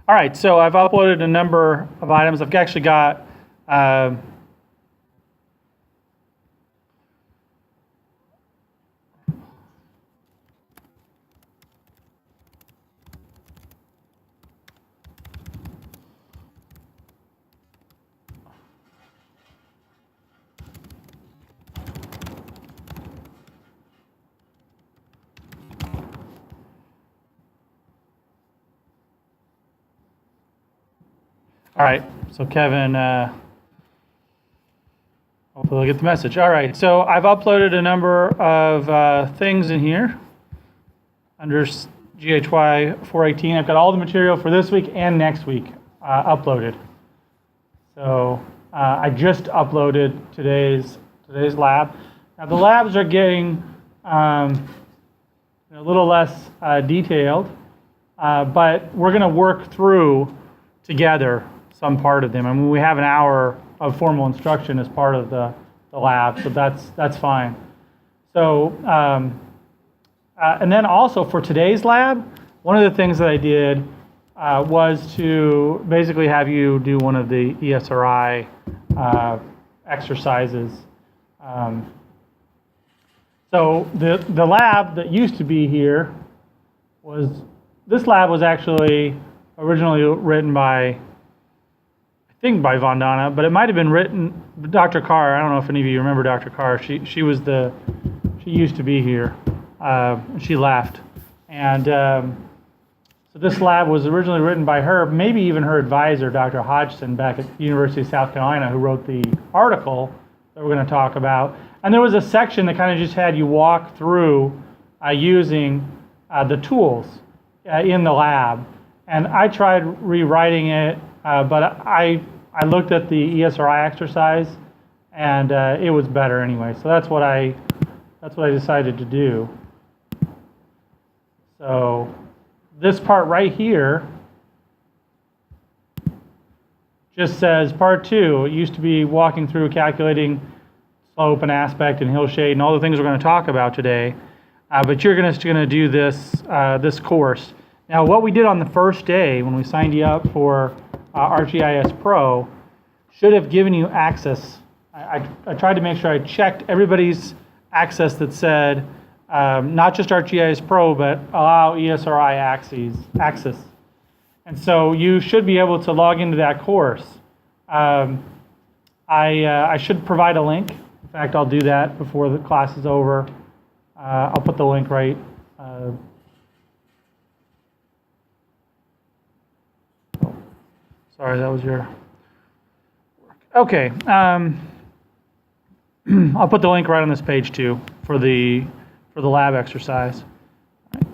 All right, so I've uploaded a number of items. I've actually got all right, so Kevin, hopefully he'll get the message. All right, so I've uploaded a number of things in here under GHY 418. I've got all the material for this week and next week uploaded. So I just uploaded today's lab. Now the labs are getting a little less detailed, but we're going to work through together some part of them. I mean, we have an hour of formal instruction as part of the lab, so that's fine. So, and then also for today's lab, one of the things that I did was to basically have you do one of the ESRI exercises. So the lab that used to be here this lab was actually originally written by, I think by Von Donna, but it might have been written, Dr. Carr, I don't know if any of you remember Dr. Carr, she used to be here, she left. And so this lab was originally written by her, maybe even her advisor, Dr. Hodgson, back at the University of South Carolina, who wrote the article that we're going to talk about. And there was a section that kind of just had you walk through using the tools in the lab. And I tried rewriting it, but I looked at the ESRI exercise, and it was better anyway. So that's what I decided to do. So this part right here just says part 2. It used to be walking through calculating slope and aspect and hill shade and all the things we're going to talk about today. But you're going to do this course. Now, what we did on the first day when we signed you up for ArcGIS Pro should have given you access. I tried to make sure I checked everybody's access that said not just ArcGIS Pro, but allow ESRI access. And so you should be able to log into that course. I should provide a link. In fact, I'll do that before the class is over. I'll put the link right. Sorry, that was your work. Okay, I'll put the link right on this page too for the lab exercise. Right.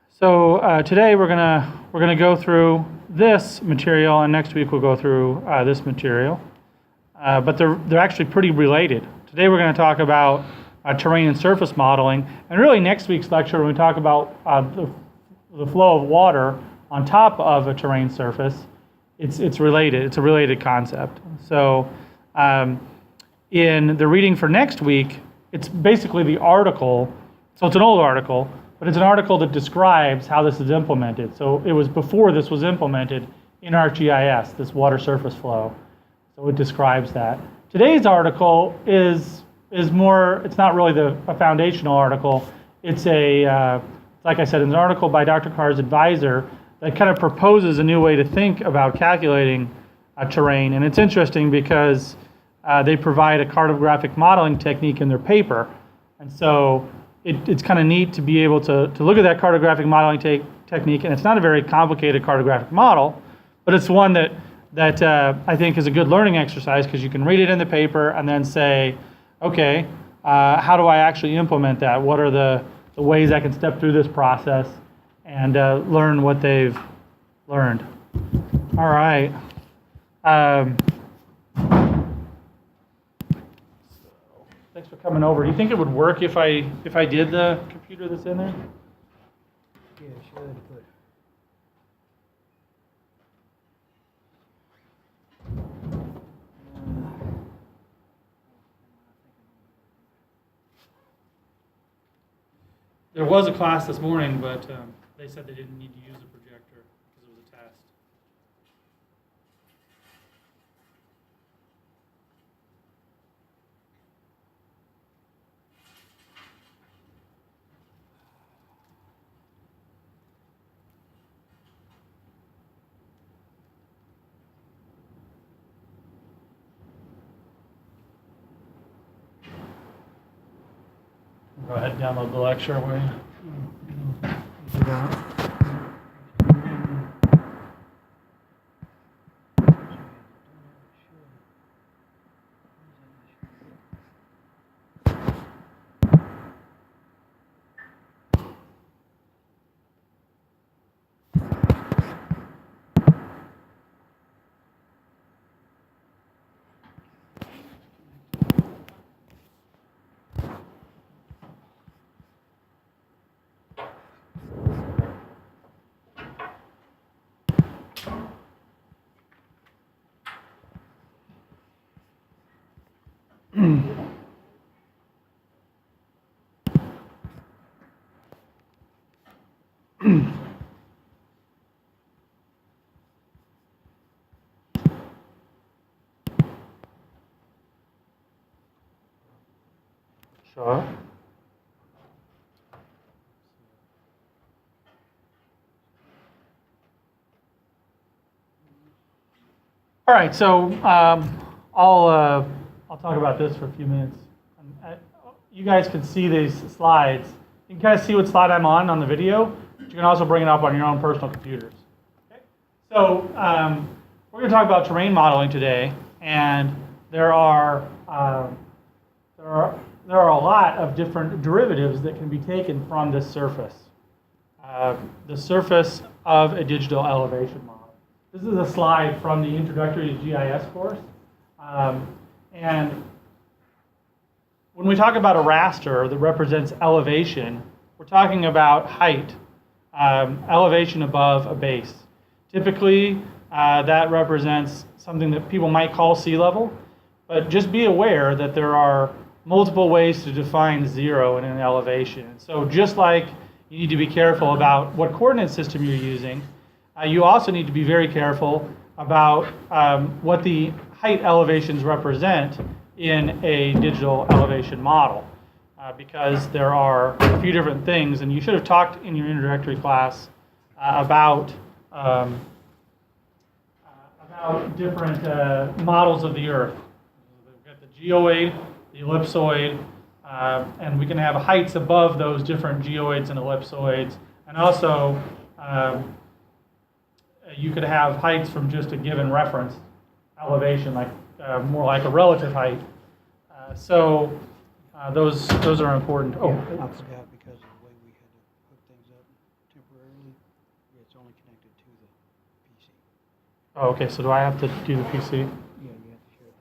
So today we're gonna go through this material, and next week we'll go through this material. But they're actually pretty related. Today we're going to talk about terrain and surface modeling, and really next week's lecture when we talk about the flow of water on top of a terrain surface, it's related. It's a related concept. So in the reading for next week, it's basically the article. So it's an old article, but it's an article that describes how this is implemented. So it was before this was implemented in ArcGIS, this water surface flow. So it describes that. Today's article is more, it's not really a foundational article. It's like I said, it's an article by Dr. Carr's advisor that kind of proposes a new way to think about calculating terrain. And it's interesting because they provide a cartographic modeling technique in their paper. And so it's kind of neat to be able to look at that cartographic modeling technique. And it's not a very complicated cartographic model, but it's one that I think is a good learning exercise because you can read it in the paper and then say, okay, how do I actually implement that? What are the ways I can step through this process and learn what they've learned? All right. Thanks for coming over. Do you think it would work if I did the computer that's in there? Yeah, it should, but There was a class this morning, but they said they didn't need to use a projector because it was a test. Go ahead and download the lecture, will you? Do that. Sure. All right, so I'll talk about this for a few minutes. You guys can see these slides. You can kind of see what slide I'm on the video, but you can also bring it up on your own personal computers. Okay? So we're going to talk about terrain modeling today, and there are a lot of different derivatives that can be taken from this surface. The surface of a digital elevation model. This is a slide from the Introductory to GIS course. And when we talk about a raster that represents elevation, we're talking about height, elevation above a base. Typically, that represents something that people might call sea level, but just be aware that there are multiple ways to define zero in an elevation. So just like you need to be careful about what coordinate system you're using, you also need to be very careful about what the height elevations represent in a digital elevation model, because there are a few different things, and you should have talked in your introductory class about different models of the Earth. We've got the geoid, the ellipsoid, and we can have heights above those different geoids and ellipsoids, and also you could have heights from just a given reference elevation, like more like a relative height. Those are important. Oh, Yeah, I forgot because of the way we had to hook things up temporarily. It's only connected to the PC. oh, okay. So do I have to do the PC? Yeah, you have to share the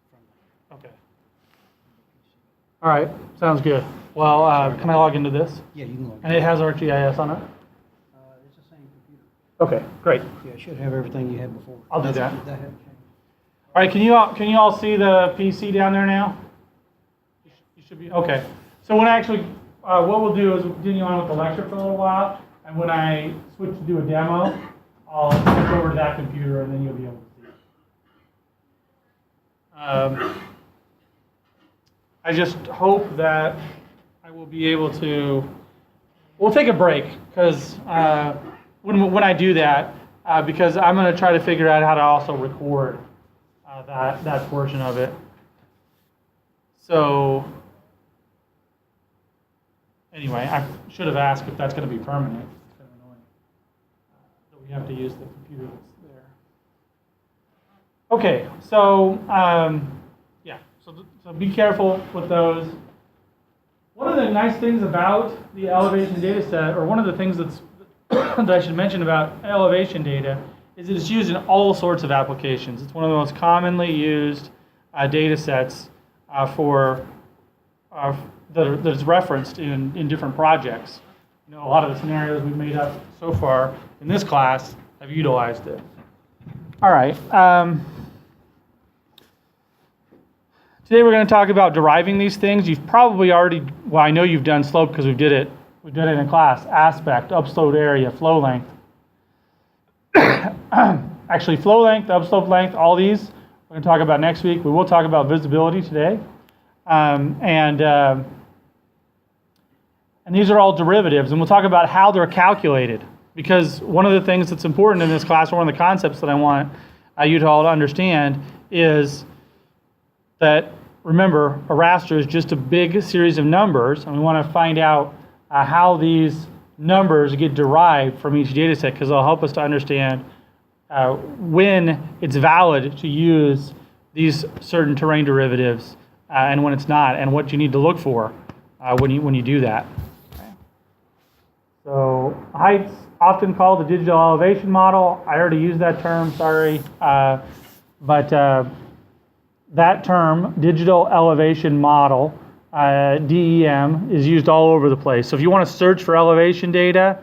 front Okay. PC. All right. Sounds good. Well, can I log into this? Yeah, you can log in. And it has ArcGIS on it? It's the same computer. Okay. Great. Yeah, it should have everything you had before. I'll do that. That hadn't changed. All right. Can you all see the PC down there now? You should be okay. So when what we'll do is we'll continue on with the lecture for a little while, and when I switch to do a demo, I'll switch over to that computer, and then you'll be able to see it. I just hope that I will be able to. We'll take a break because when I do that, because I'm going to try to figure out how to also record that portion of it. So anyway, I should have asked if that's going to be permanent. It's kind of annoying that we have to use the computer that's there. Okay, so yeah, so be careful with those. One of the nice things about the elevation data set, or one of the things that I should mention about elevation data, is that it's used in all sorts of applications. It's one of the most commonly used data sets that's referenced in different projects. You know, a lot of the scenarios we've made up so far in this class have utilized it. All right. Today we're going to talk about deriving these things. You've probably already, well, I know you've done slope because we did it We did it in class. Aspect, upslope area, flow length. Actually, flow length, upslope length, all these we're going to talk about next week. We will talk about visibility today. And these are all derivatives, and we'll talk about how they're calculated. Because one of the things that's important in this class, or one of the concepts that I want you to all to understand, is that, remember, a raster is just a big series of numbers, and we want to find out how these numbers get derived from each data set, because it'll help us to understand when it's valid to use these certain terrain derivatives and when it's not, and what you need to look for when you do that. Okay. So height's often called the digital elevation model. I already used that term, sorry. But that term, digital elevation model, DEM, is used all over the place. So if you want to search for elevation data,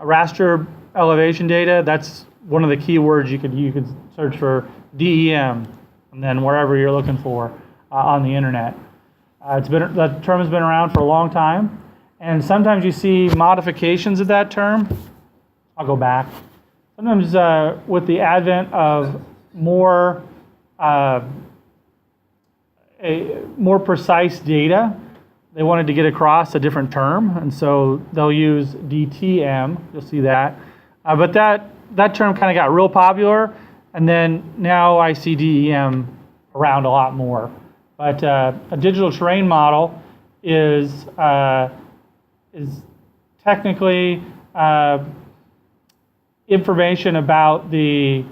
raster elevation data, that's one of the keywords you could search for, DEM, and then wherever you're looking for on the internet. That term has been around for a long time, and sometimes you see modifications of that term. I'll go back. Sometimes with the advent of more precise data, they wanted to get across a different term, and so they'll use DTM. You'll see that, but that term kind of got real popular, and then now I see DEM around a lot more. But a digital terrain model is technically information about the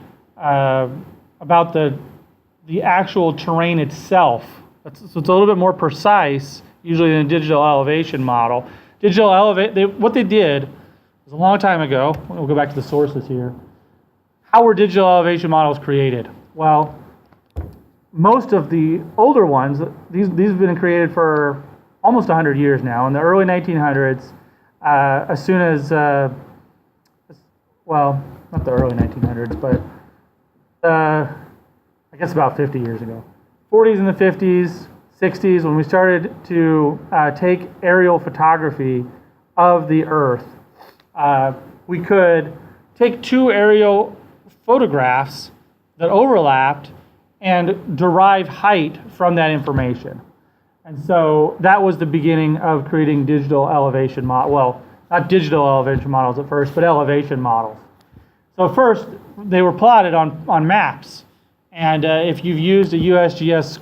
actual terrain itself. So it's a little bit more precise, usually, than a digital elevation model. What they did was a long time ago. We'll go back to the sources here. How were digital elevation models created? Well, most of the older ones, these have been created for almost 100 years now. In the early 1900s, as soon as, well, not the early 1900s, but I guess about 50 years ago. 40s and the 50s, 60s, when we started to take aerial photography of the Earth, we could take two aerial photographs that overlapped and derive height from that information. And so that was the beginning of creating digital elevation models. Well, not digital elevation models at first, but elevation models. So first, they were plotted on maps. And if you've used a USGS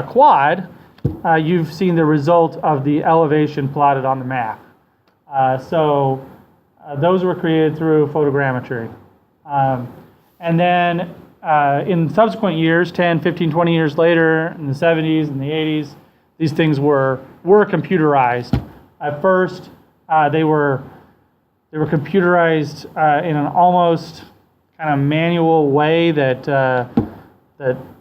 quad, you've seen the result of the elevation plotted on the map. So those were created through photogrammetry. And then in subsequent years, 10, 15, 20 years later, in the 70s and the 80s, these things were computerized. At first, they were computerized in an almost kind of manual way that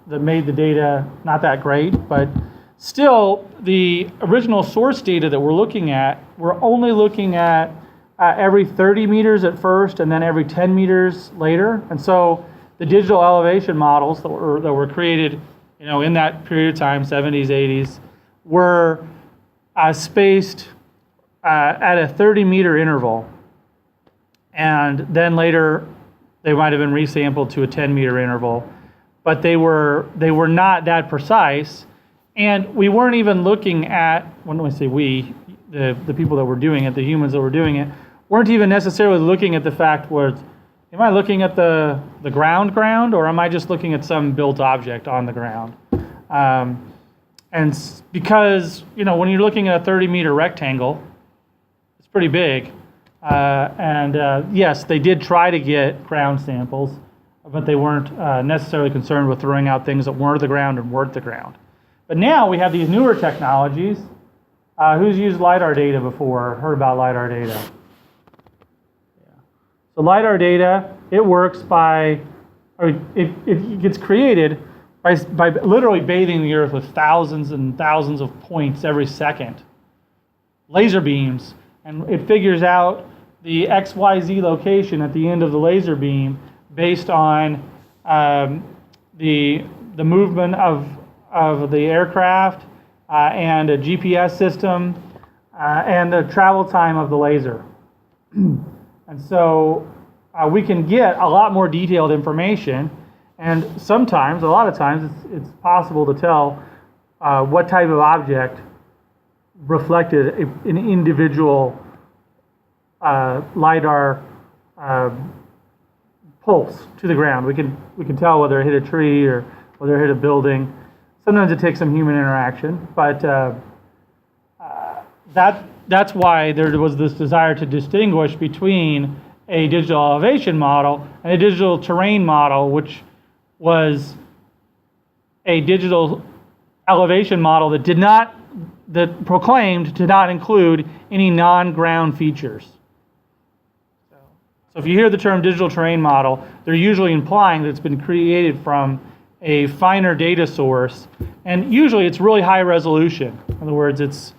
made the data not that great, but still, the original source data that we're looking at, we're only looking at every 30 meters at first, and then every 10 meters later. And so the digital elevation models that were created, in that period of time, 70s, 80s, were spaced at a 30-meter interval, and then later they might have been resampled to a 10-meter interval, but they were not that precise, and we weren't even looking at, when I say we, the people that were doing it, the humans that were doing it, weren't even necessarily looking at the fact where, am I looking at the ground, or am I just looking at some built object on the ground? And because, when you're looking at a 30-meter rectangle, it's pretty big. Yes, they did try to get ground samples, but they weren't necessarily concerned with throwing out things that weren't the ground and weren't the ground. But now we have these newer technologies. Who's used LiDAR data before, heard about LiDAR data? Yeah. So LiDAR data, it works it gets created by literally bathing the Earth with thousands and thousands of points every second. Laser beams, and it figures out the XYZ location at the end of the laser beam based on the movement of the aircraft and a GPS system, and the travel time of the laser. And so we can get a lot more detailed information, and sometimes, a lot of times, it's possible to tell what type of object reflected an individual LiDAR pulse to the ground. We can tell whether it hit a tree or whether it hit a building. Sometimes it takes some human interaction, but that's why there was this desire to distinguish between a digital elevation model and a digital terrain model, which was a digital elevation model that proclaimed to not include any non-ground features. So if you hear the term digital terrain model, they're usually implying that it's been created from a finer data source, and usually it's really high resolution. In other words, it's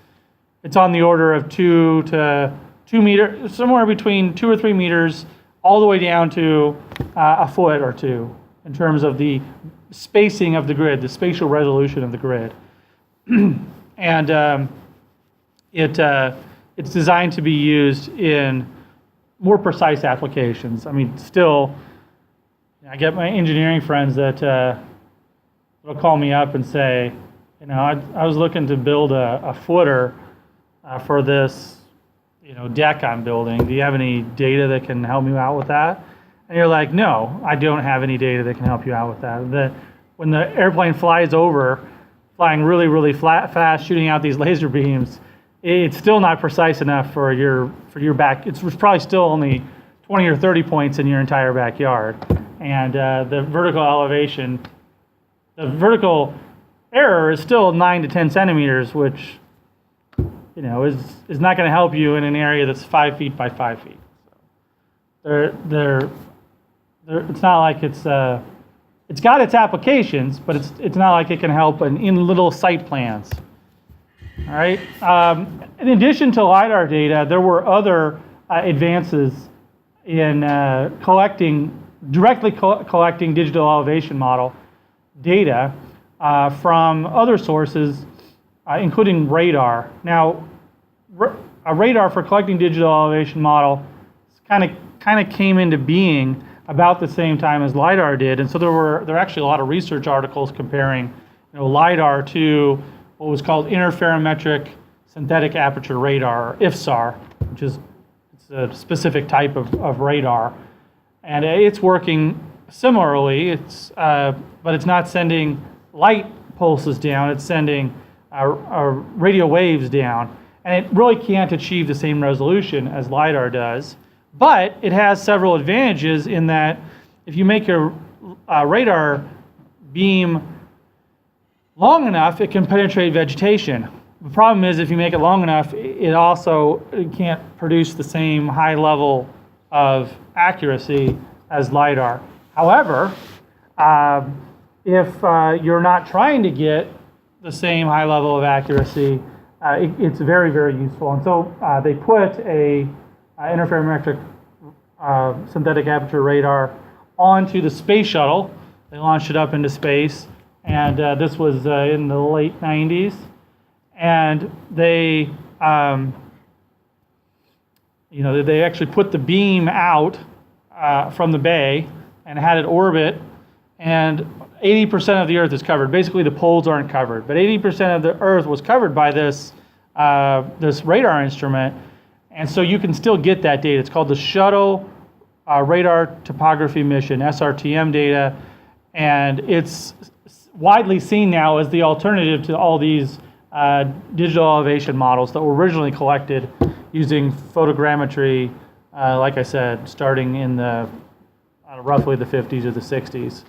on the order of 2 to 2 meters, somewhere between 2 or 3 meters, all the way down to a foot or two in terms of the spacing of the grid, the spatial resolution of the grid. And it's designed to be used in more precise applications. I mean, still, I get my engineering friends that will call me up and say, I was looking to build a footer for this, deck I'm building. Do you have any data that can help me out with that? And you're like, no, I don't have any data that can help you out with that. When the airplane flies over, flying really, really fast, shooting out these laser beams, it's still not precise enough for your back. It's probably still only 20 or 30 points in your entire backyard. And the vertical elevation, the vertical error is still 9 to 10 centimeters, which is not going to help you in an area that's 5 feet by 5 feet. So it's not like it's got its applications, but it's not like it can help in little site plans. All right. In addition to LiDAR data, there were other advances in directly collecting digital elevation model data from other sources, including radar. Now, a radar for collecting digital elevation model kind of came into being about the same time as LiDAR did, and so there are actually a lot of research articles comparing LiDAR to what was called interferometric synthetic aperture radar, or IFSAR, which is a specific type of radar, and it's working similarly. But it's not sending light pulses down; it's sending radio waves down, and it really can't achieve the same resolution as LiDAR does. But it has several advantages in that if you make your radar beam long enough, it can penetrate vegetation. The problem is if you make it long enough, it can't produce the same high level of accuracy as LiDAR. However, if you're not trying to get the same high level of accuracy, it's very, very useful. And so they put a interferometric synthetic aperture radar onto the space shuttle. They launched it up into space, and this was in the late 90s. And they actually put the beam out from the bay and had it orbit, and 80% of the Earth is covered. Basically, the poles aren't covered, but 80% of the Earth was covered by this radar instrument. And so you can still get that data. It's called the Shuttle Radar Topography Mission, SRTM data, and it's widely seen now as the alternative to all these digital elevation models that were originally collected using photogrammetry, like I said, starting in roughly the 50s or the 60s.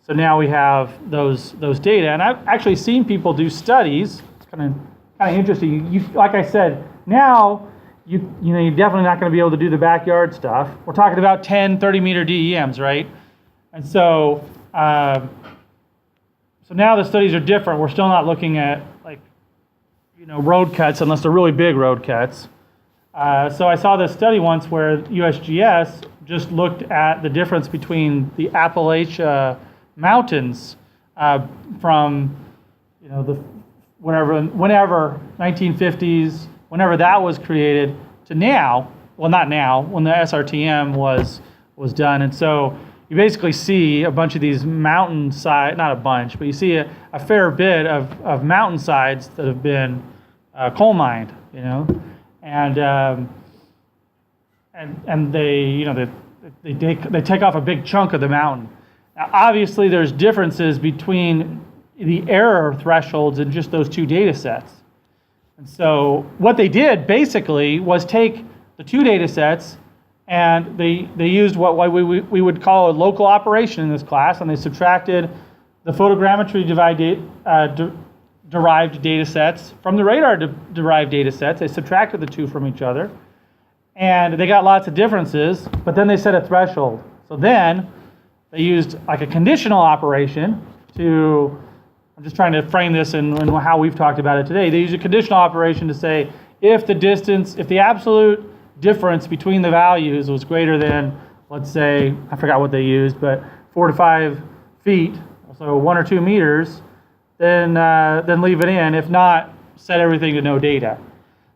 So now we have those data, and I've actually seen people do studies. It's kind of interesting. Like I said, now you're definitely not going to be able to do the backyard stuff. We're talking about 10, 30-meter DEMs, right? And so now the studies are different. We're still not looking at road cuts unless they're really big road cuts. So I saw this study once where USGS just looked at the difference between the Appalachia Mountains from whenever 1950s whenever that was created to now, well, not now, when the SRTM was done. And so you basically see a bunch of these mountainside, not a bunch, but you see a fair bit of mountainsides that have been coal mined, you know, and they, you know, they take off a big chunk of the mountain. Now, obviously, there's differences between the error thresholds in just those two data sets. And so what they did basically was take the two data sets and they used what we would call a local operation in this class, and they subtracted the photogrammetry derived data sets from the radar derived data sets. They subtracted the two from each other, and they got lots of differences, but then they set a threshold. So then they used like a conditional operation to, I'm just trying to frame this in how we've talked about it today. They use a conditional operation to say if the absolute difference between the values was greater than, let's say, I forgot what they used, but 4 to 5 feet, so 1 or 2 meters, then leave it in. If not, set everything to no data.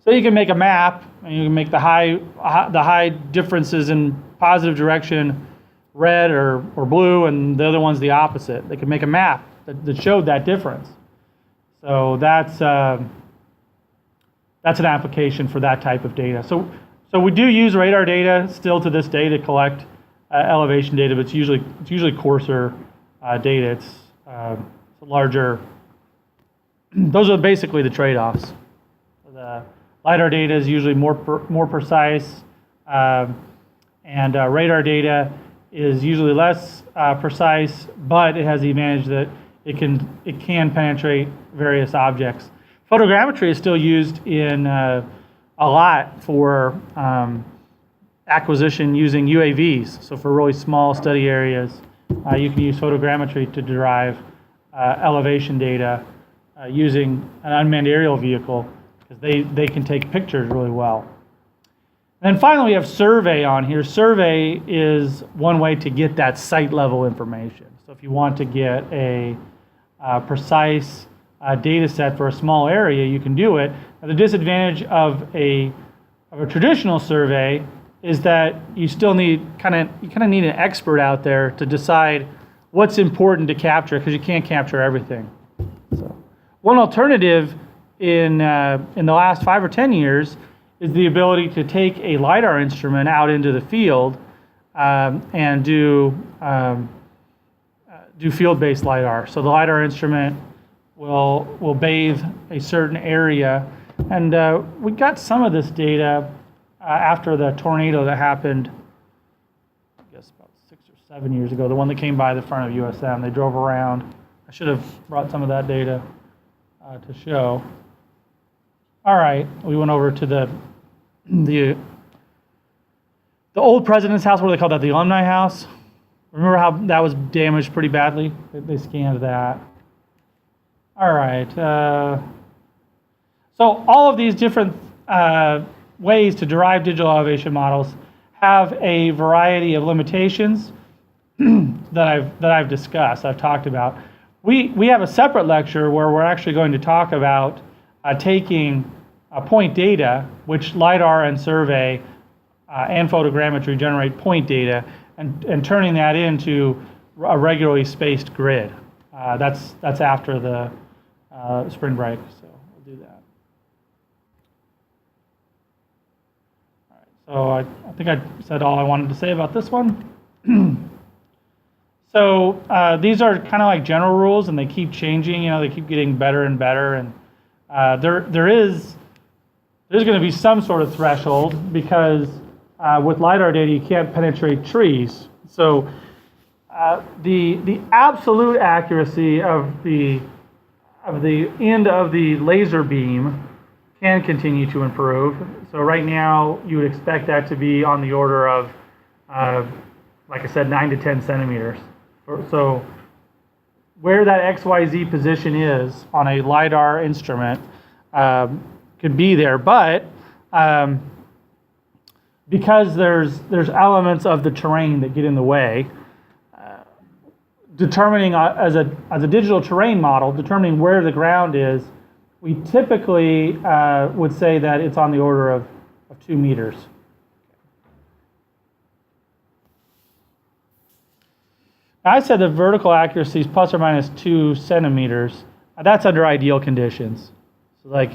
So you can make a map, and you can make the high differences in positive direction red or blue, and the other one's the opposite. They can make a map that showed that difference. So that's an application for that type of data. So we do use radar data still to this day to collect elevation data, but it's usually coarser data. It's larger. Those are basically the trade-offs. The LiDAR data is usually more precise, and radar data is usually less precise, but it has the advantage that it can penetrate various objects. Photogrammetry is still used in a lot for acquisition using UAVs. So for really small study areas, you can use photogrammetry to derive elevation data using an unmanned aerial vehicle, because they can take pictures really well. And then finally, we have survey on here. Survey is one way to get that site level information. So if you want to get a precise data set for a small area, you can do it. Now, the disadvantage of a traditional survey is that you still need kind of need an expert out there to decide what's important to capture, because you can't capture everything. So one alternative in the last 5 or 10 years is the ability to take a LiDAR instrument out into the field and do field-based LiDAR. So the LiDAR instrument will bathe a certain area, and we got some of this data after the tornado that happened, I guess about 6 or 7 years ago, the one that came by the front of USM. They drove around. I should have brought some of that data to show. All right, we went over to the old president's house. What do they call that? The alumni house. Remember how that was damaged pretty badly? They scanned that. All right. So all of these different ways to derive digital elevation models have a variety of limitations that I've discussed. I've talked about. We have a separate lecture where we're actually going to talk about taking point data, which LiDAR and survey and photogrammetry generate point data, and turning that into a regularly spaced grid. That's after the spring break, so we'll do that. All right, so I think I said all I wanted to say about this one. So these are kind of like general rules, and they keep changing. You know, they keep getting better and better, and there's going to be some sort of threshold, because with LiDAR data you can't penetrate trees. So the absolute accuracy of the end of the laser beam can continue to improve. So right now you would expect that to be on the order of, like I said, 9 to 10 centimeters. So where that XYZ position is on a LiDAR instrument could be there, but because there's elements of the terrain that get in the way, determining as a digital terrain model, determining where the ground is, we typically would say that it's on the order of 2 meters. I said the vertical accuracy is plus or minus 2 centimeters. That's under ideal conditions. So like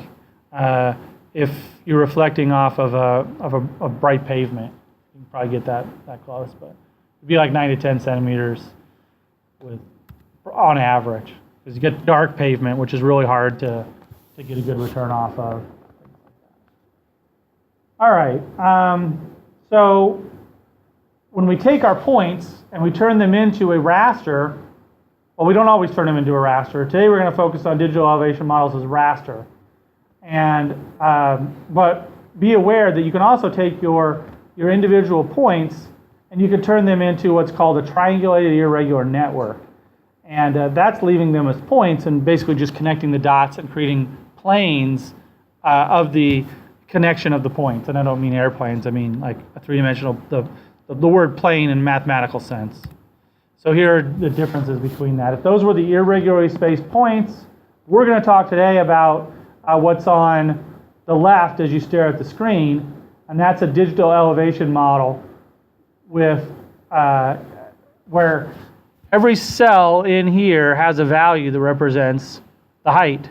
if you're reflecting off of a bright pavement, you can probably get that close, but it'd be like 9 to 10 centimeters on average. Because you get dark pavement, which is really hard to get a good return off of. All right, so when we take our points and we turn them into a raster, well, we don't always turn them into a raster. Today we're going to focus on digital elevation models as raster. And but be aware that you can also take your individual points and you can turn them into what's called a triangulated irregular network. And that's leaving them as points and basically just connecting the dots and creating planes of the connection of the points. And I don't mean airplanes, I mean like a three-dimensional, the word plane in mathematical sense. So here are the differences between that. If those were the irregularly spaced points, we're going to talk today about what's on the left as you stare at the screen, and that's a digital elevation model with where every cell in here has a value that represents the height.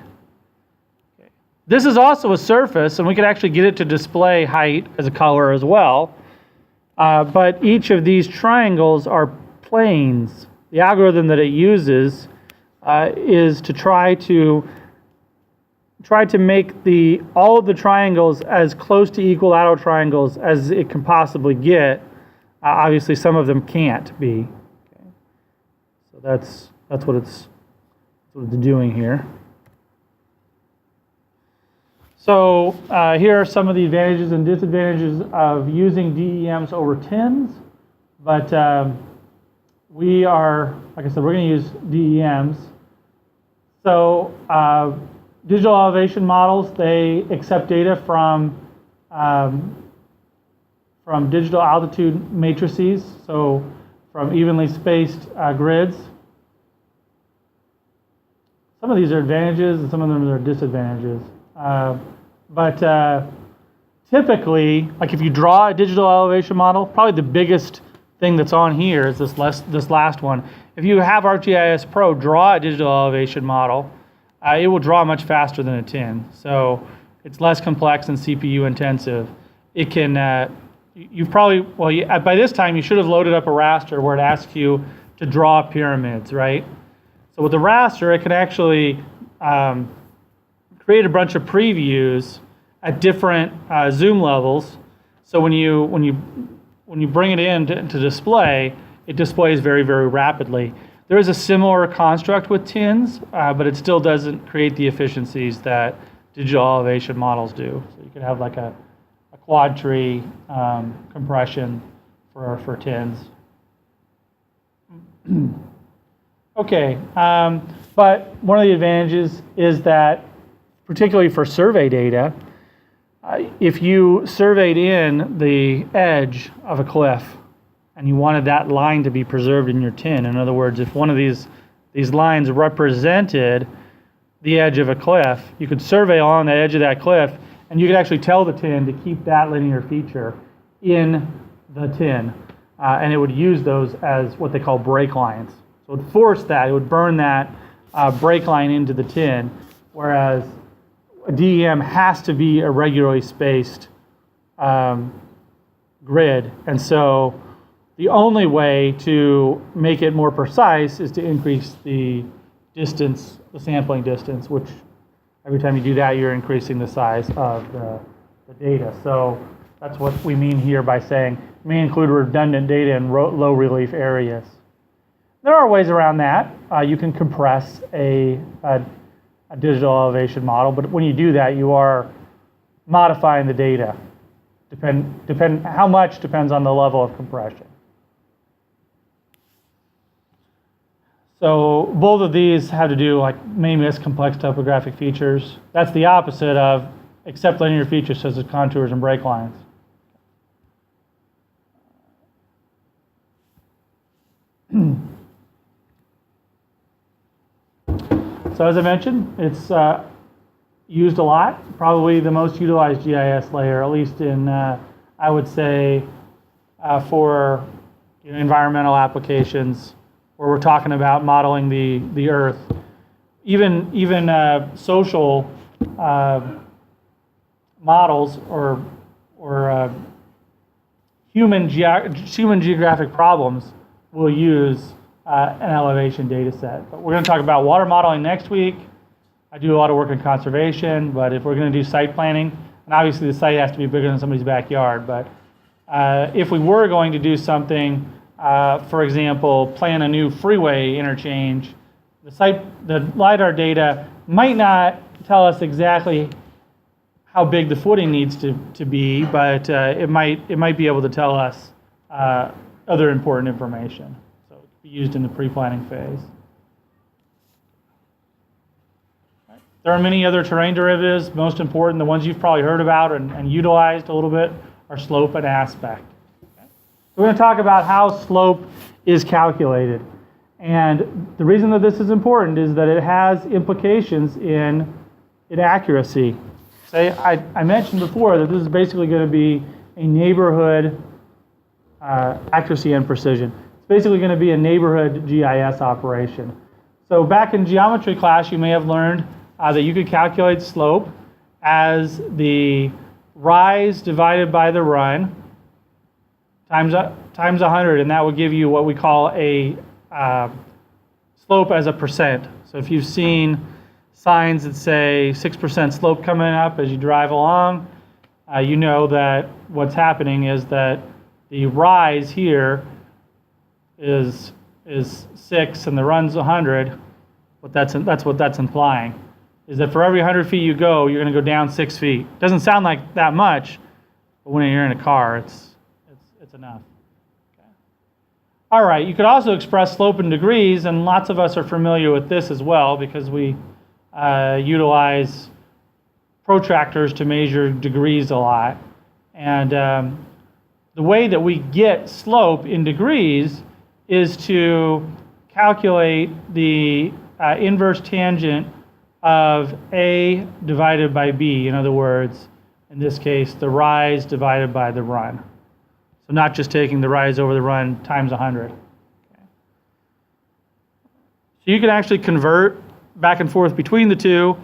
Okay. This is also a surface, and we could actually get it to display height as a color as well. But each of these triangles are planes. The algorithm that it uses is to try to make all of the triangles as close to equilateral triangles as it can possibly get. Obviously, some of them can't be. Okay. So that's what it's doing here. So here are some of the advantages and disadvantages of using DEMs over TINs. But we are, like I said, we're going to use DEMs. So digital elevation models, they accept data from digital altitude matrices, so from evenly spaced grids. Some of these are advantages and some of them are disadvantages. But typically, like if you draw a digital elevation model, probably the biggest thing that's on here is this last one. If you have ArcGIS Pro draw a digital elevation model, it will draw much faster than a TIN. So it's less complex and CPU intensive. It can, by this time you should have loaded up a raster where it asks you to draw pyramids, right? So with the raster, it can actually create a bunch of previews at different zoom levels. So when you bring it in to display, it displays very, very rapidly. There is a similar construct with TINs, but it still doesn't create the efficiencies that digital elevation models do. So you could have like a quad tree compression for TINs. Okay, but one of the advantages is that, particularly for survey data, if you surveyed in the edge of a cliff and you wanted that line to be preserved in your TIN, in other words, if one of these lines represented the edge of a cliff, you could survey along the edge of that cliff and you could actually tell the TIN to keep that linear feature in the TIN. And it would use those as what they call break lines. So it would force that, it would burn that break line into the TIN, whereas a DEM has to be a regularly spaced grid. And so the only way to make it more precise is to increase the distance, the sampling distance, which every time you do that, you're increasing the size of the data. So that's what we mean here by saying it may include redundant data in low relief areas. There are ways around that. You can compress a digital elevation model, but when you do that, you are modifying the data. How much depends on the level of compression. So both of these have to do may miss complex topographic features. That's the opposite of accept linear features such as contours and break lines. So as I mentioned, it's used a lot, probably the most utilized GIS layer, at least in, I would say, for environmental applications, where we're talking about modeling the Earth. Even social models or human geographic problems will use an elevation data set. But we're going to talk about water modeling next week. I do a lot of work in conservation, but if we're going to do site planning, and obviously the site has to be bigger than somebody's backyard, but if we were going to do something, for example, plan a new freeway interchange, the LiDAR data might not tell us exactly how big the footing needs to be, but it might be able to tell us other important information. So it could be used in the pre-planning phase. There are many other terrain derivatives. Most important, the ones you've probably heard about and utilized a little bit, are slope and aspect. Okay? We're going to talk about how slope is calculated. And the reason that this is important is that it has implications in accuracy. Say, I mentioned before that this is basically going to be a neighborhood accuracy and precision. It's basically going to be a neighborhood GIS operation. So back in geometry class, you may have learned that you could calculate slope as the rise divided by the run times 100, and that would give you what we call a slope as a percent. So if you've seen signs that say 6% slope coming up as you drive along, you know that what's happening is that the rise here is 6 and the run's 100. That's what that's implying, is that for every 100 feet you go, you're going to go down 6 feet. Doesn't sound like that much, but when you're in a car, it's enough. Okay. All right, you could also express slope in degrees, and lots of us are familiar with this as well because we utilize protractors to measure degrees a lot. And the way that we get slope in degrees is to calculate the inverse tangent of A divided by B. In other words, in this case, the rise divided by the run. So not just taking the rise over the run times 100. Okay. So you can actually convert back and forth between the two.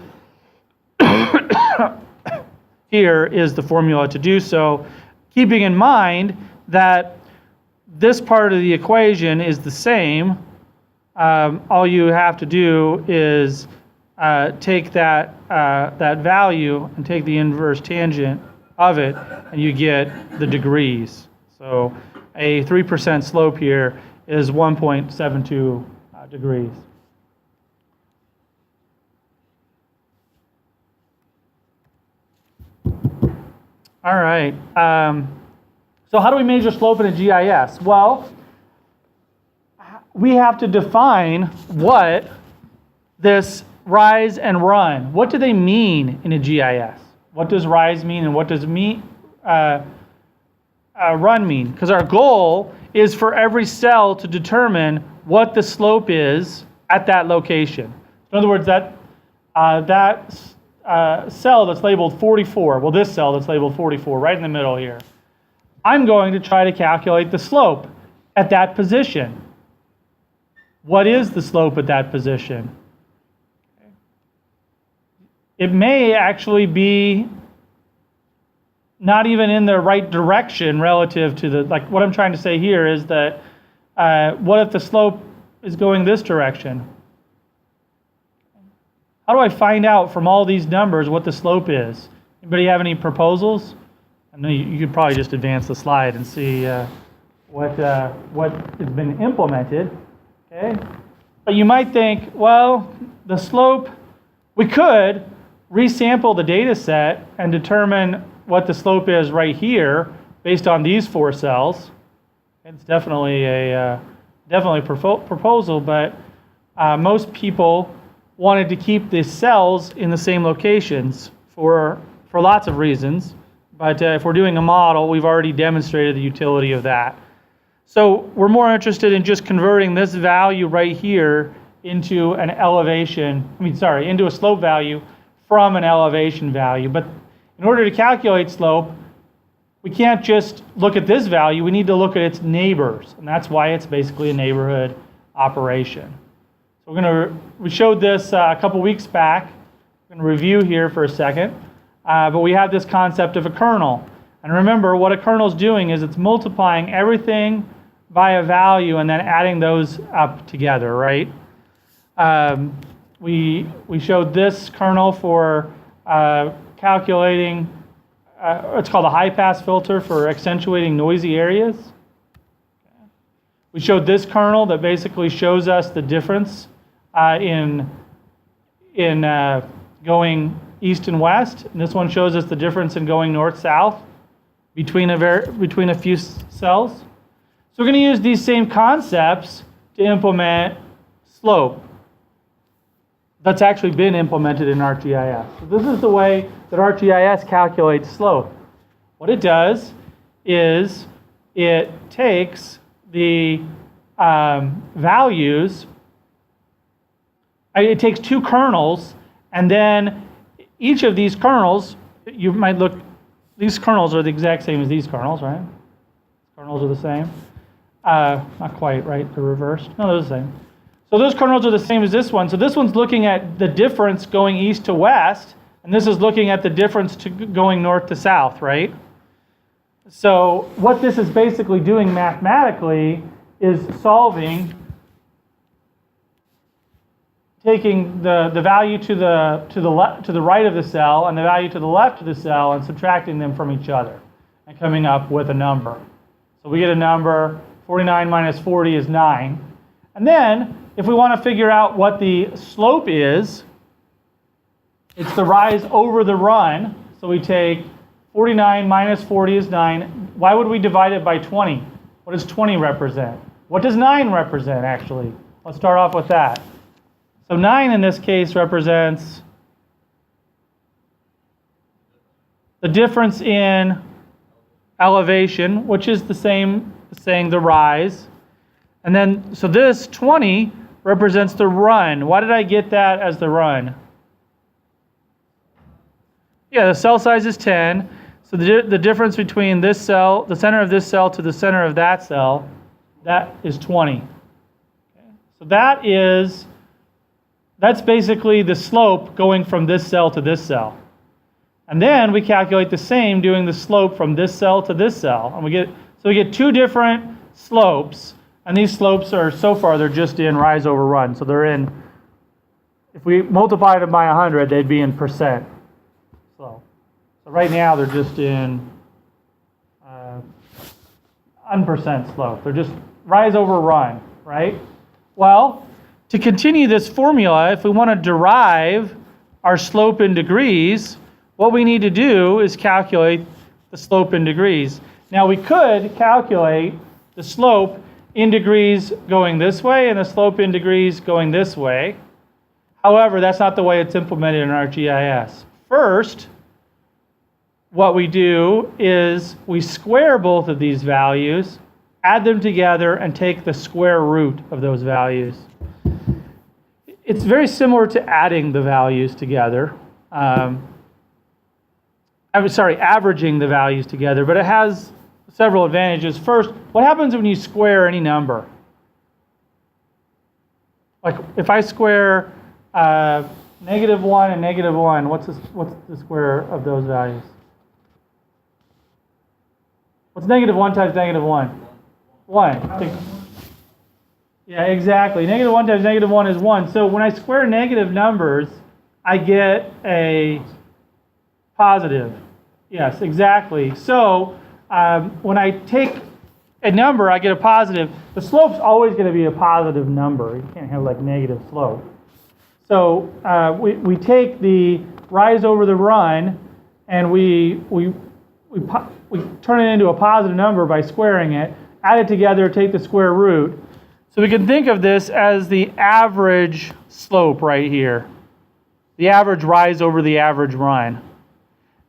Here is the formula to do so, keeping in mind that this part of the equation is the same. All you have to do is take that value and take the inverse tangent of it, and you get the degrees. So a 3% slope here is 1.72 degrees. All right. So how do we measure slope in a GIS? Well, we have to define what this rise and run, what do they mean in a GIS? What does rise mean and what does run mean? Because our goal is for every cell to determine what the slope is at that location. In other words, that cell that's labeled 44, well, this cell that's labeled 44, right in the middle here, I'm going to try to calculate the slope at that position. What is the slope at that position? It may actually be not even in the right direction relative to like what I'm trying to say here is that what if the slope is going this direction? How do I find out from all these numbers what the slope is? Anybody have any proposals? I know you could probably just advance the slide and see what has been implemented. Okay, but you might think, well, the slope, we could resample the data set and determine what the slope is right here based on these 4 cells. It's definitely a proposal, but most people wanted to keep the cells in the same locations for lots of reasons. But if we're doing a model, we've already demonstrated the utility of that. So we're more interested in just converting this value right here into an into a slope value from an elevation value. But in order to calculate slope, we can't just look at this value, we need to look at its neighbors, and that's why it's basically a neighborhood operation. So we showed this a couple weeks back. I'm going to review here for a second, but we have this concept of a kernel. And remember, what a kernel is doing is it's multiplying everything by a value and then adding those up together, right? We showed this kernel for calculating, it's called a high-pass filter for accentuating noisy areas. We showed this kernel that basically shows us the difference in going east and west, and this one shows us the difference in going north-south between a few cells. So we're going to use these same concepts to implement slope. That's actually been implemented in ArcGIS. So this is the way that ArcGIS calculates slope. What it does is it takes the values, it takes two kernels, and then each of these kernels, you might look, these kernels are the exact same as these kernels, right? Kernels are the same. Not quite, right? They're reversed. No, they're the same. So those kernels are the same as this one. So this one's looking at the difference going east to west, and this is looking at the difference to going north to south, right? So what this is basically doing mathematically is solving, taking the value to the right of the cell and the value to the left of the cell and subtracting them from each other and coming up with a number. So we get a number, 49 minus 40 is 9. And then, if we want to figure out what the slope is, it's the rise over the run. So we take 49 minus 40 is 9. Why would we divide it by 20? What does 20 represent? What does 9 represent, actually? Let's start off with that. So 9 in this case represents the difference in elevation, which is the same as saying the rise. And then, so this 20 represents the run. Why did I get that as the run? Yeah, the cell size is 10. So the difference between this cell, the center of this cell to the center of that cell, that is 20. Okay. So that's basically the slope going from this cell to this cell. And then we calculate the same doing the slope from this cell to this cell. And we get two different slopes. And these slopes are, so far, they're just in rise over run. So they're in, if we multiplied them by 100, they'd be in percent slope. So right now, they're just in unpercent slope. They're just rise over run, right? Well, to continue this formula, if we want to derive our slope in degrees, what we need to do is calculate the slope in degrees. Now, we could calculate the slope in degrees going this way and the slope in degrees going this way. However, that's not the way it's implemented in ArcGIS. First, what we do is we square both of these values, add them together, and take the square root of those values. It's very similar to adding the values together. Averaging the values together, but it has several advantages. First, what happens when you square any number? Like if I square -1 and -1, what's the square of those values? What's -1 times -1? 1. Yeah, exactly. -1 times -1 is 1. So when I square negative numbers, I get a positive. Yes, exactly. So when I take a number, I get a positive. The slope's always going to be a positive number. You can't have like negative slope. So we take the rise over the run and we turn it into a positive number by squaring it, add it together, take the square root. So we can think of this as the average slope right here. The average rise over the average run.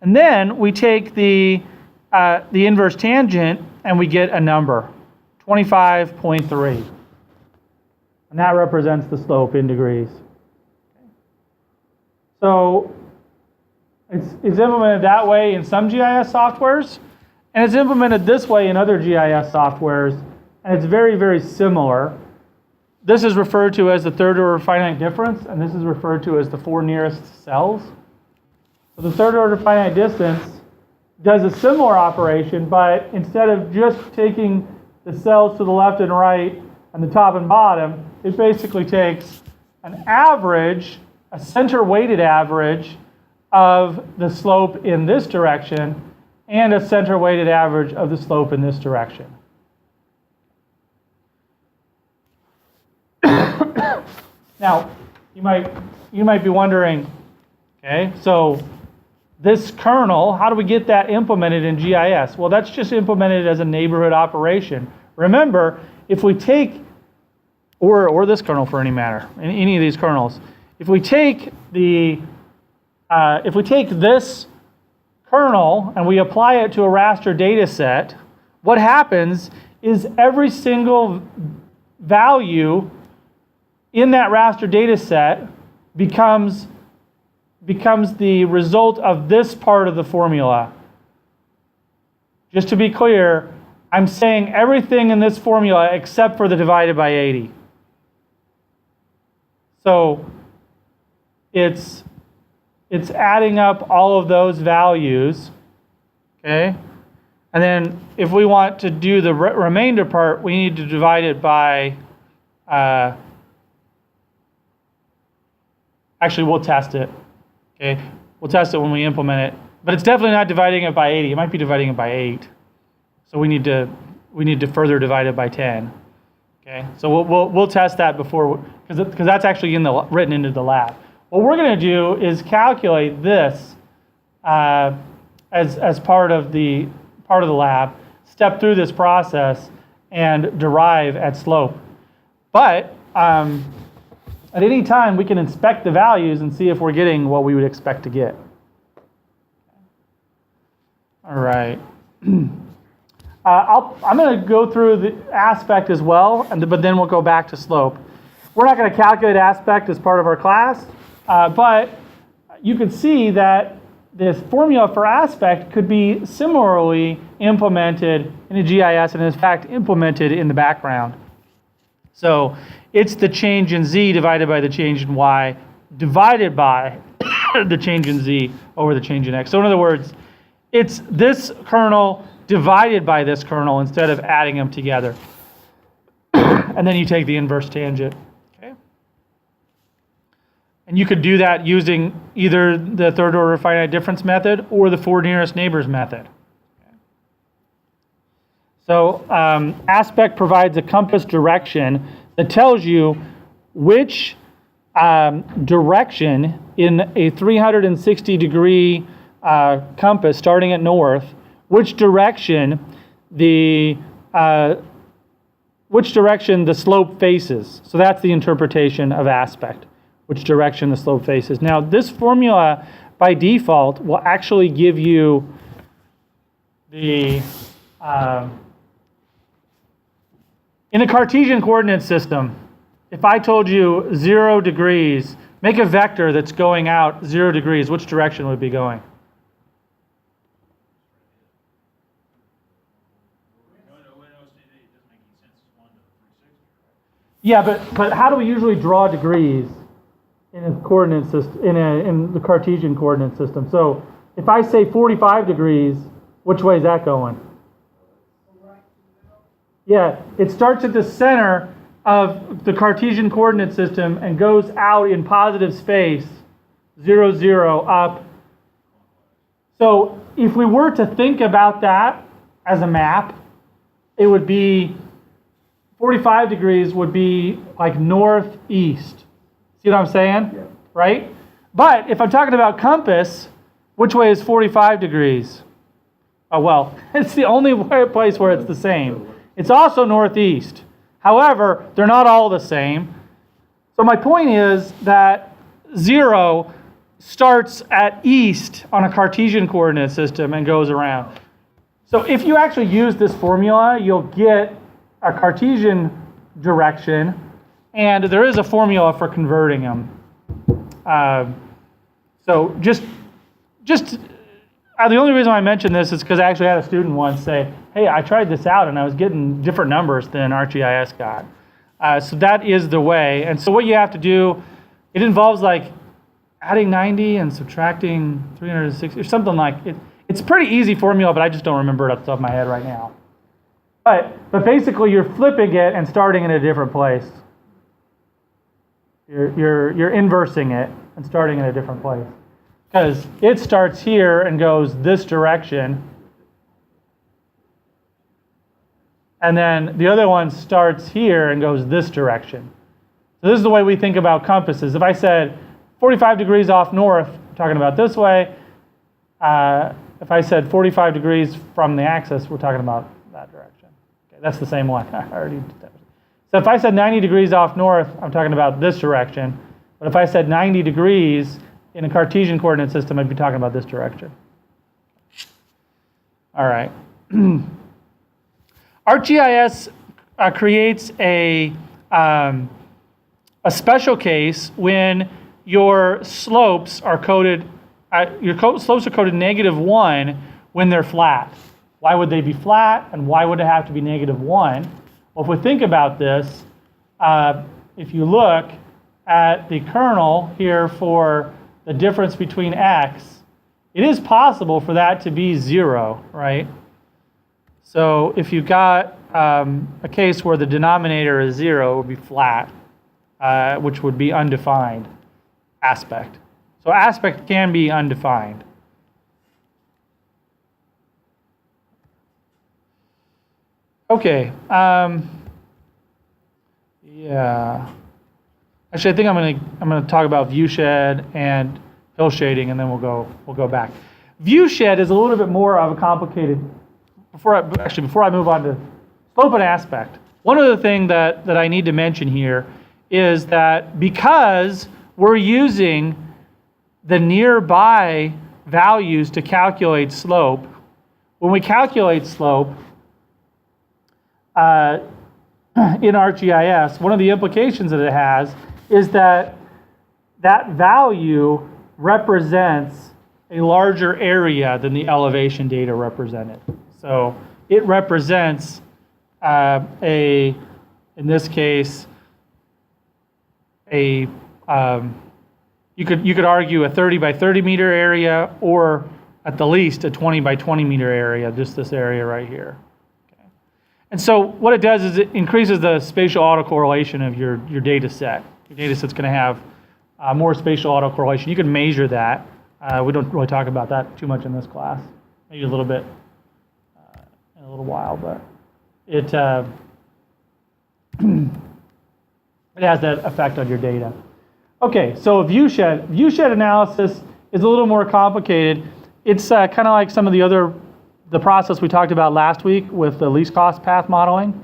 And then we take the inverse tangent and we get a number, 25.3. And that represents the slope in degrees. So It's implemented that way in some GIS softwares, and it's implemented this way in other GIS softwares, and it's very, very similar. This is referred to as the third order finite difference, and this is referred to as the 4 nearest cells. So the third order finite distance does a similar operation, but instead of just taking the cells to the left and right and the top and bottom, it basically takes an average, a center weighted average of the slope in this direction and a center weighted average of the slope in this direction. Now, you might be wondering, okay, so this kernel, how do we get that implemented in GIS? Well, that's just implemented as a neighborhood operation. Remember, if we take, or this kernel for any matter, any of these kernels, if we take this kernel and we apply it to a raster data set, what happens is every single value in that raster data set becomes the result of this part of the formula. Just to be clear, I'm saying everything in this formula except for the divided by 80. So it's adding up all of those values, okay? And then if we want to do the remainder part, we need to divide it by, actually we'll test it, okay? We'll test it when we implement it, but it's definitely not dividing it by 80. It might be dividing it by 8. So we need to further divide it by 10, okay? So we'll test that before, because that's actually written into the lab. What we're going to do is calculate this as part of the lab, step through this process, and derive at slope. But at any time, we can inspect the values and see if we're getting what we would expect to get. All right. I'm going to go through the aspect as well, but then we'll go back to slope. We're not going to calculate aspect as part of our class, but you can see that this formula for aspect could be similarly implemented in a GIS and in fact implemented in the background. So it's the change in Z divided by the change in Y divided by the change in Z over the change in X. So in other words, it's this kernel divided by this kernel instead of adding them together. And then you take the inverse tangent. Okay? And you could do that using either the third order finite difference method or the 4 nearest neighbors method. Okay? So aspect provides a compass direction that tells you which direction in a 360 degree compass starting at north, which direction the slope faces. So that's the interpretation of aspect, which direction the slope faces. Now, this formula by default will actually give you the in a Cartesian coordinate system, if I told you 0 degrees, make a vector that's going out 0 degrees, which direction would it be going? Yeah, but how do we usually draw degrees in a coordinate system, in the Cartesian coordinate system? So if I say 45 degrees, which way is that going? Yeah, it starts at the center of the Cartesian coordinate system and goes out in positive space, 0, 0, up. So if we were to think about that as a map, it would be 45 degrees would be like northeast. See what I'm saying? Yeah. Right? But if I'm talking about compass, which way is 45 degrees? Oh, well, it's the only place where it's the same. It's also northeast. However, they're not all the same. So my point is that 0 starts at east on a Cartesian coordinate system and goes around. So if you actually use this formula, you'll get a Cartesian direction, and there is a formula for converting them. So just just the only reason I mention this is because I actually had a student once say, hey, I tried this out and I was getting different numbers than ArcGIS got. So that is the way. And so what you have to do, it involves like adding 90 and subtracting 360 or something like it. It's a pretty easy formula, but I just don't remember it off the top of my head right now. But basically you're flipping it and starting in a different place. You're inversing it and starting in a different place. Because it starts here and goes this direction. And then the other one starts here and goes this direction. So this is the way we think about compasses. If I said 45 degrees off north, we're talking about this way. If I said 45 degrees from the axis, we're talking about that direction. Okay, that's the same one. I already did that. So if I said 90 degrees off north, I'm talking about this direction. But if I said 90 degrees in a Cartesian coordinate system, I'd be talking about this direction. All right. ArcGIS creates a special case when your slopes are coded, slopes are coded -1 when they're flat. Why would they be flat, and why would it have to be -1? Well, if we think about this, if you look at the kernel here for the difference between x, it is possible for that to be 0, right? So if you got a case where the denominator is 0, it would be flat, which would be undefined aspect. So aspect can be undefined. Okay. Yeah. Actually, I think I'm gonna talk about viewshed and hill shading, and then we'll go back. Viewshed is a little bit more of a complicated. Before I move on to slope and aspect, one other thing that I need to mention here is that because we're using the nearby values to calculate slope, when we calculate slope in ArcGIS, one of the implications that it has is that that value represents a larger area than the elevation data represented. So it represents in this case, you could argue a 30 by 30 meter area, or at the least a 20 by 20 meter area, just this area right here. Okay. And so what it does is it increases the spatial autocorrelation of your data set. Your data set's going to have more spatial autocorrelation. You can measure that. We don't really talk about that too much in this class. Maybe a little bit in a little while, but it it has that effect on your data. Okay, so viewshed analysis is a little more complicated. It's kind of like some of the process we talked about last week with the least cost path modeling.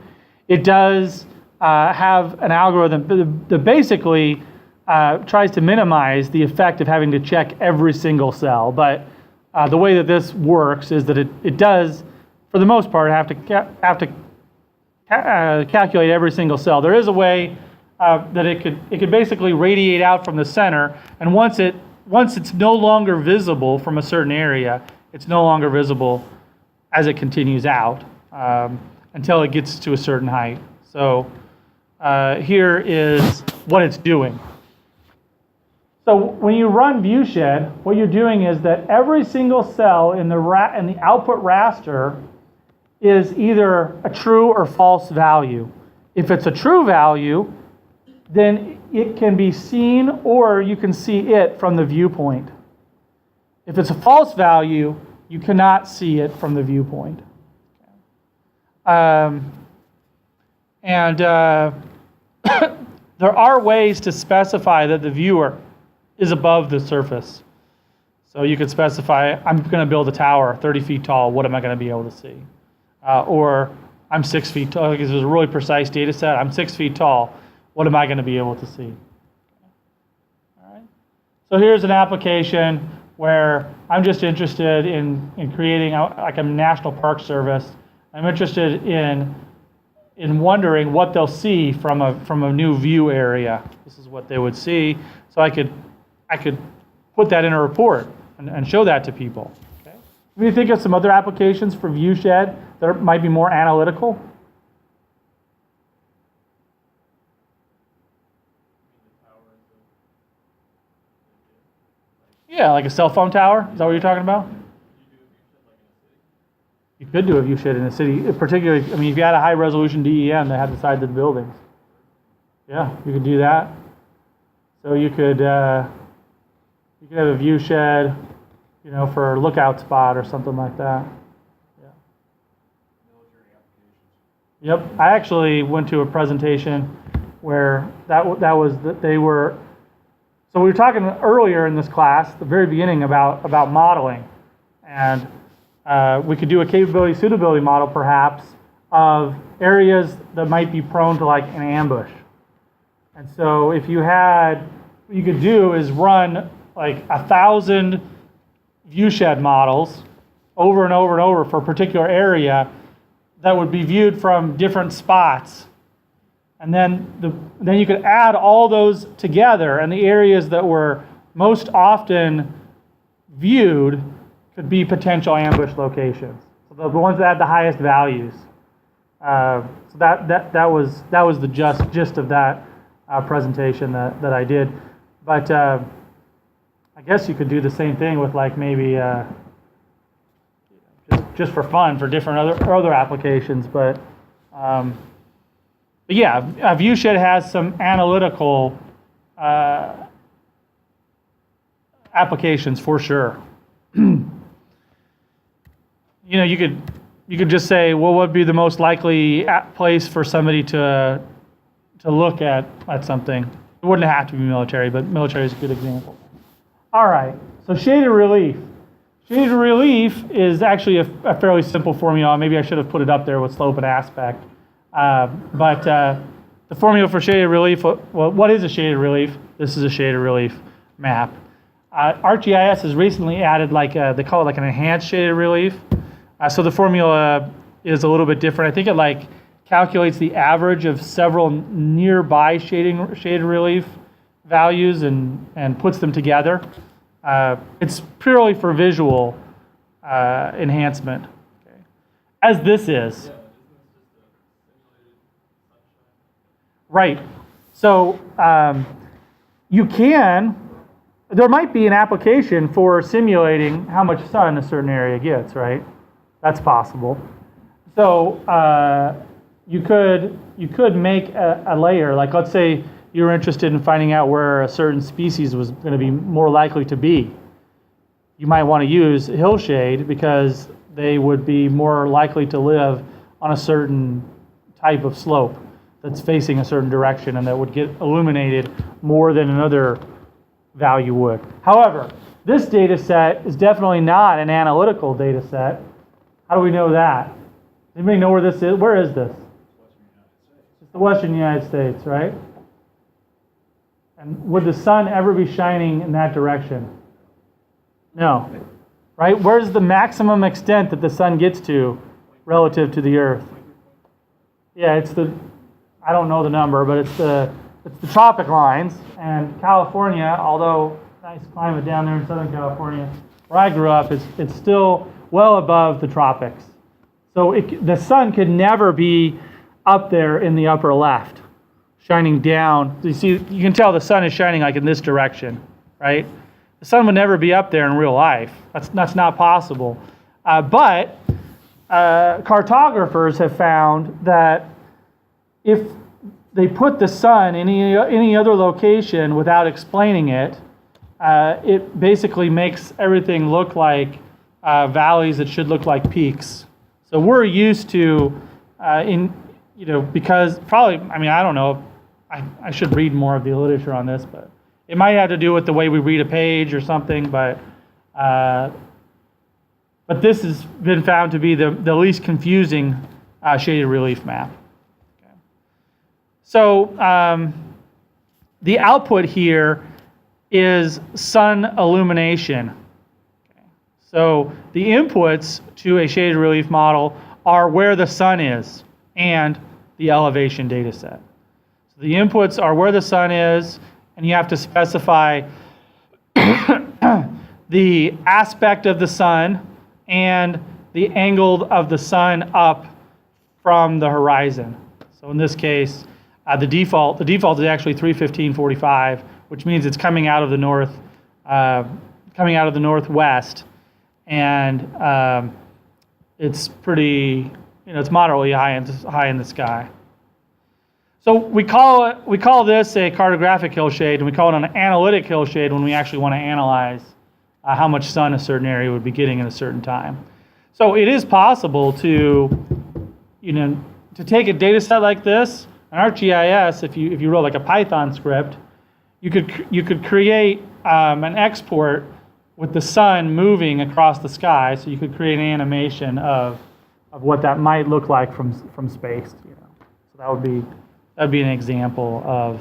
It does have an algorithm that basically tries to minimize the effect of having to check every single cell. But the way that this works is that it does, for the most part, have to calculate every single cell. There is a way that it could basically radiate out from the center, and once it's no longer visible from a certain area, it's no longer visible as it continues out until it gets to a certain height. So here is what it's doing. So when you run viewshed, what you're doing is that every single cell in the output raster is either a true or false value. If it's a true value, then it can be seen, or you can see it from the viewpoint. If it's a false value, you cannot see it from the viewpoint. There are ways to specify that the viewer is above the surface. So you could specify, I'm going to build a tower 30 feet tall, what am I going to be able to see? Or I'm 6 feet tall, because there's a really precise data set, I'm 6 feet tall, what am I going to be able to see? All right. So here's an application where I'm just interested in creating like a National Park Service. I'm interested in wondering what they'll see from a new view area. This is what they would see. So I could put that in a report. and show that to people. Okay. Can you think of some other applications for viewshed that might be more analytical? Yeah, like a cell phone tower. Is that what you're talking about? You could do a viewshed in a city, particularly. I mean, if you had a high resolution DEM that had the sides of the buildings. Yeah, you could do that. So you could have a viewshed, for a lookout spot or something like that. Yeah. Yep. I actually went to a presentation where they were. So we were talking earlier in this class, the very beginning, about modeling, and we could do a capability suitability model perhaps of areas that might be prone to like an ambush. And so what you could do is run like 1,000 viewshed models over and over and over for a particular area that would be viewed from different spots. And then you could add all those together, and the areas that were most often viewed could be potential ambush locations. So the ones that had the highest values. So that was the gist of that presentation that I did. But I guess you could do the same thing with like maybe just for fun for different other applications. But yeah, a viewshed has some analytical applications for sure. You could just say, well, what would be the most likely place for somebody to look at something? It wouldn't have to be military, but military is a good example. All right, so shaded relief. Shaded relief is actually a fairly simple formula. Maybe I should have put it up there with slope and aspect. But the formula for shaded relief, well, what is a shaded relief? This is a shaded relief map. ArcGIS has recently added they call it like an enhanced shaded relief. So the formula is a little bit different. I think it calculates the average of several nearby shaded relief values and puts them together. It's purely for visual enhancement, okay. As this is. Right. So there might be an application for simulating how much sun a certain area gets, right? That's possible. So you could make a layer, like let's say you're interested in finding out where a certain species was going to be more likely to be. You might want to use hillshade because they would be more likely to live on a certain type of slope that's facing a certain direction and that would get illuminated more than another value would. However, this data set is definitely not an analytical data set. How do we know that? Anybody know where this is? Where is this? It's the Western United States, right? And would the sun ever be shining in that direction? No. Right? Where's the maximum extent that the sun gets to relative to the Earth? Yeah, I don't know the number, but it's the tropic lines. And California, although nice climate down there in Southern California, where I grew up, it's still well above the tropics. So the sun could never be up there in the upper left, shining down. You see, you can tell the sun is shining like in this direction, right? The sun would never be up there in real life. That's not possible. But cartographers have found that if they put the sun in any other location without explaining it, it basically makes everything look like valleys that should look like peaks. So we're used to, because probably, I don't know, I should read more of the literature on this, but it might have to do with the way we read a page or something, but this has been found to be the least confusing shaded relief map. Okay. So the output here is sun illumination. Okay. So the inputs to a shaded relief model are where the sun is and the elevation data set. So the inputs are where the sun is, and you have to specify the aspect of the sun and the angle of the sun up from the horizon. So in this case, the default is actually 315.45, which means it's coming out of the northwest, and it's pretty, it's moderately high in the sky. So we call this a cartographic hillshade, and we call it an analytic hillshade when we actually want to analyze how much sun a certain area would be getting at a certain time. So it is possible to take a data set like this, an ArcGIS, if you wrote like a Python script, you could create an export with the sun moving across the sky. So you could create an animation of what that might look like from space. So that'd be an example of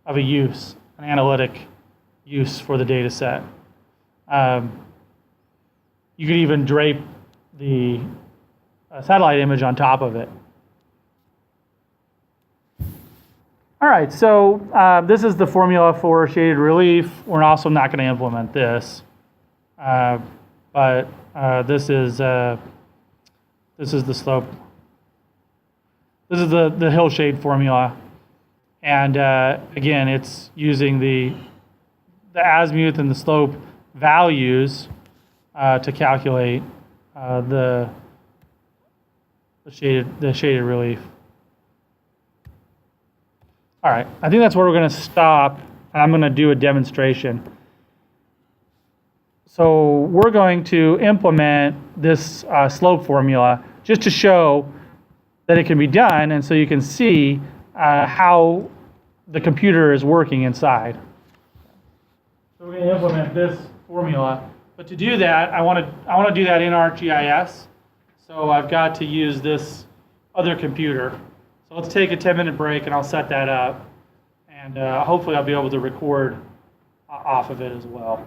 a use, an analytic use for the data set. You could even drape the satellite image on top of it. All right, so this is the formula for shaded relief. We're also not going to implement this, but this is the slope. This is the hillshade formula, and again, it's using the azimuth and the slope values to calculate the shaded relief. All right, I think that's where we're going to stop, and I'm going to do a demonstration. So we're going to implement this slope formula just to show that it can be done, and so you can see how the computer is working inside. So we're going to implement this formula, but to do that, I want to do that in ArcGIS. So I've got to use this other computer. So let's take a 10-minute break, and I'll set that up, and hopefully I'll be able to record off of it as well.